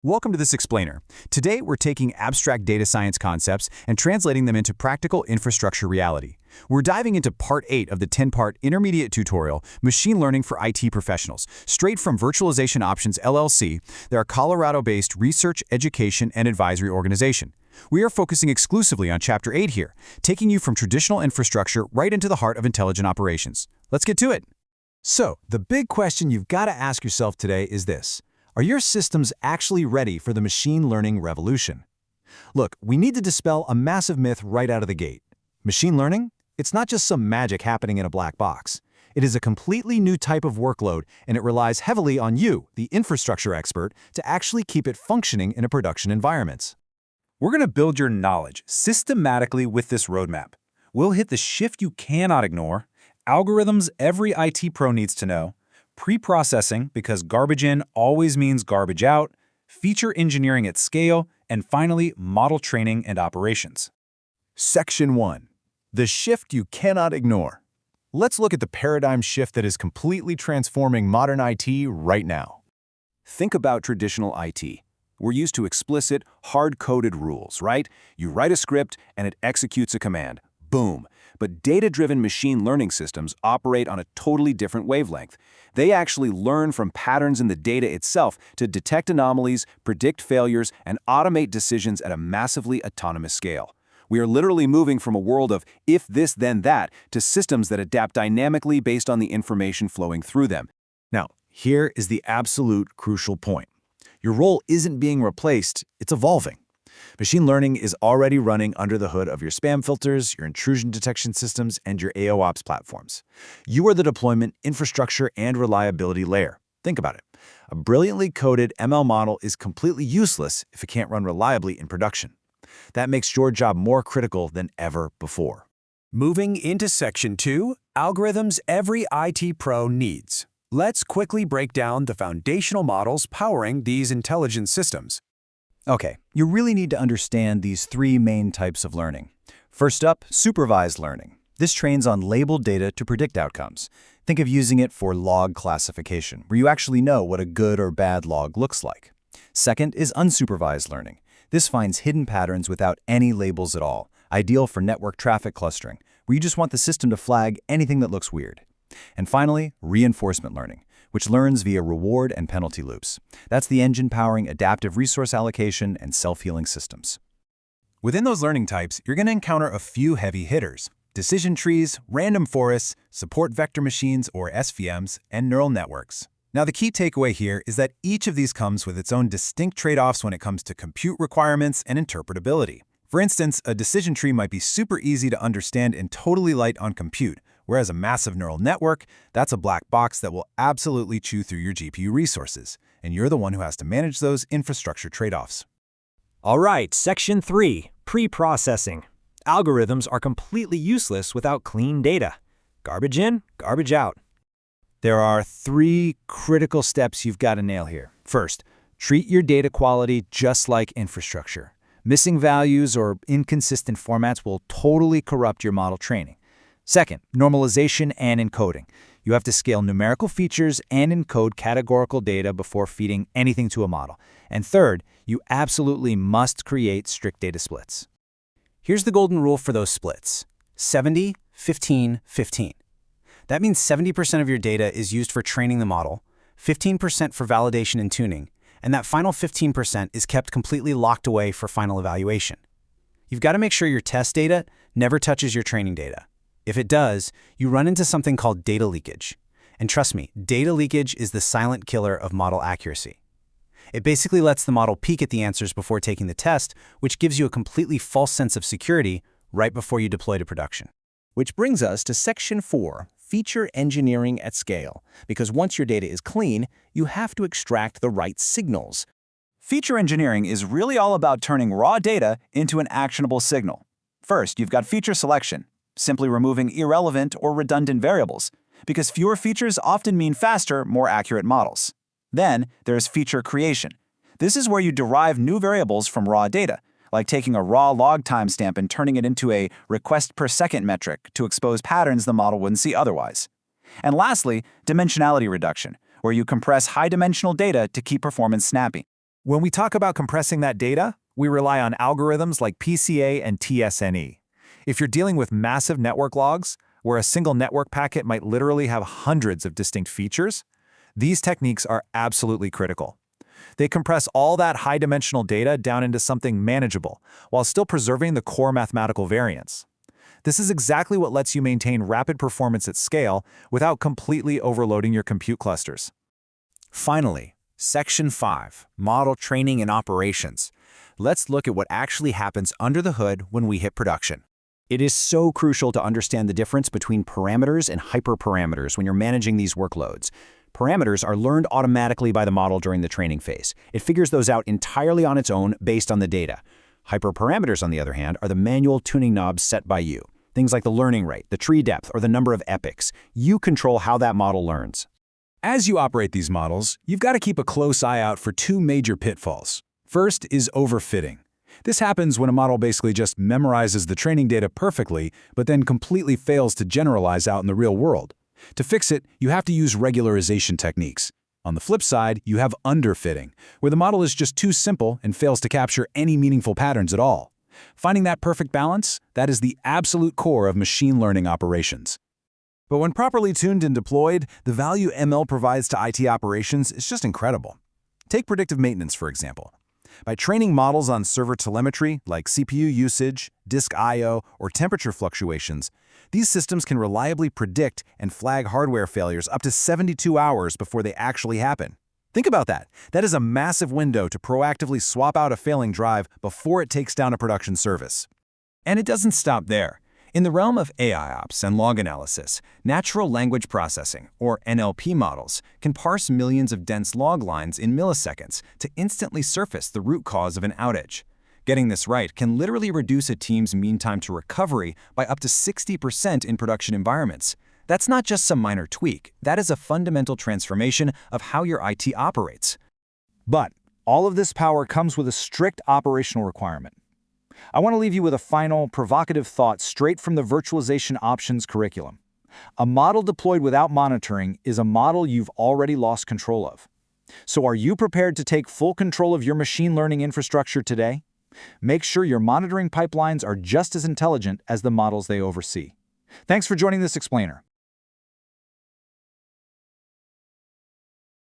Welcome to this explainer. Today, we're taking abstract data science concepts and translating them into practical infrastructure reality. We're diving into Part 8 of the 10-part intermediate tutorial, Machine Learning for IT Professionals, straight from Virtualization Options LLC, their Colorado-based research, education, and advisory organization. We are focusing exclusively on Chapter 8 here, taking you from traditional infrastructure right into the heart of intelligent operations. Let's get to it. So, the big question you've got to ask yourself today is this. Are your systems actually ready for the machine learning revolution? Look, we need to dispel a massive myth right out of the gate. Machine learning? It's not just some magic happening in a black box. It is a completely new type of workload, and it relies heavily on you, the infrastructure expert, to actually keep it functioning in a production environment. We're going to build your knowledge systematically with this roadmap. We'll hit the shift you cannot ignore, algorithms every IT pro needs to know, preprocessing because garbage in always means garbage out, feature engineering at scale, and finally, model training and operations. Section 1. The shift you cannot ignore. Let's look at the paradigm shift that is completely transforming modern IT right now. Think about traditional IT. We're used to explicit, hard-coded rules, right? You write a script and it executes a command. Boom. But data-driven machine learning systems operate on a totally different wavelength. They actually learn from patterns in the data itself to detect anomalies, predict failures, and automate decisions at a massively autonomous scale. We are literally moving from a world of if this, then that, to systems that adapt dynamically based on the information flowing through them. Now, here is the absolute crucial point. Your role isn't being replaced, it's evolving. Machine learning is already running under the hood of your spam filters, your intrusion detection systems, and your AOOps platforms. You are the deployment, infrastructure, and reliability layer. Think about it. A brilliantly coded ML model is completely useless if it can't run reliably in production. That makes your job more critical than ever before. Moving into Section 2, algorithms every IT pro needs. Let's quickly break down the foundational models powering these intelligent systems. Okay, you really need to understand these three main types of learning. First up, supervised learning. This trains on labeled data to predict outcomes. Think of using it for log classification, where you actually know what a good or bad log looks like. Second is unsupervised learning. This finds hidden patterns without any labels at all, ideal for network traffic clustering, where you just want the system to flag anything that looks weird. And finally, reinforcement learning, which learns via reward and penalty loops. That's the engine powering adaptive resource allocation and self-healing systems. Within those learning types, you're going to encounter a few heavy hitters: decision trees, random forests, support vector machines or SVMs, and neural networks. Now, the key takeaway here is that each of these comes with its own distinct trade-offs when it comes to compute requirements and interpretability. For instance, a decision tree might be super easy to understand and totally light on compute, whereas a massive neural network, that's a black box that will absolutely chew through your GPU resources, and you're the one who has to manage those infrastructure trade-offs. All right, Section 3, preprocessing. Algorithms are completely useless without clean data. Garbage in, garbage out. There are three critical steps you've got to nail here. First, treat your data quality just like infrastructure. Missing values or inconsistent formats will totally corrupt your model training. Second, normalization and encoding. You have to scale numerical features and encode categorical data before feeding anything to a model. And third, you absolutely must create strict data splits. Here's the golden rule for those splits: 70, 15, 15. That means 70% of your data is used for training the model, 15% for validation and tuning, and that final 15% is kept completely locked away for final evaluation. You've got to make sure your test data never touches your training data. If it does, you run into something called data leakage. And trust me, data leakage is the silent killer of model accuracy. It basically lets the model peek at the answers before taking the test, which gives you a completely false sense of security right before you deploy to production. Which brings us to Section 4, feature engineering at scale. Because once your data is clean, you have to extract the right signals. Feature engineering is really all about turning raw data into an actionable signal. First, you've got feature selection, simply removing irrelevant or redundant variables, because fewer features often mean faster, more accurate models. Then, there's feature creation. This is where you derive new variables from raw data, like taking a raw log timestamp and turning it into a request per second metric to expose patterns the model wouldn't see otherwise. And lastly, dimensionality reduction, where you compress high-dimensional data to keep performance snappy. When we talk about compressing that data, we rely on algorithms like PCA and TSNE. If you're dealing with massive network logs, where a single network packet might literally have hundreds of distinct features, these techniques are absolutely critical. They compress all that high-dimensional data down into something manageable, while still preserving the core mathematical variance. This is exactly what lets you maintain rapid performance at scale without completely overloading your compute clusters. Finally, Section 5, Model Training and Operations. Let's look at what actually happens under the hood when we hit production. It is so crucial to understand the difference between parameters and hyperparameters when you're managing these workloads. Parameters are learned automatically by the model during the training phase. It figures those out entirely on its own based on the data. Hyperparameters, on the other hand, are the manual tuning knobs set by you. Things like the learning rate, the tree depth, or the number of epochs. You control how that model learns. As you operate these models, you've got to keep a close eye out for two major pitfalls. First is overfitting. This happens when a model basically just memorizes the training data perfectly, but then completely fails to generalize out in the real world. To fix it, you have to use regularization techniques. On the flip side, you have underfitting, where the model is just too simple and fails to capture any meaningful patterns at all. Finding that perfect balance, that is the absolute core of machine learning operations. But when properly tuned and deployed, the value ML provides to IT operations is just incredible. Take predictive maintenance, for example. By training models on server telemetry like CPU usage, disk I/O, or temperature fluctuations, these systems can reliably predict and flag hardware failures up to 72 hours before they actually happen. Think about that. That is a massive window to proactively swap out a failing drive before it takes down a production service. And it doesn't stop there. In the realm of AI ops and log analysis, natural language processing, or NLP models, can parse millions of dense log lines in milliseconds to instantly surface the root cause of an outage. Getting this right can literally reduce a team's mean time to recovery by up to 60% in production environments. That's not just some minor tweak. That is a fundamental transformation of how your IT operates. But all of this power comes with a strict operational requirement. I want to leave you with a final, provocative thought straight from the Virtualization Options curriculum. A model deployed without monitoring is a model you've already lost control of. So are you prepared to take full control of your machine learning infrastructure today? Make sure your monitoring pipelines are just as intelligent as the models they oversee. Thanks for joining this explainer.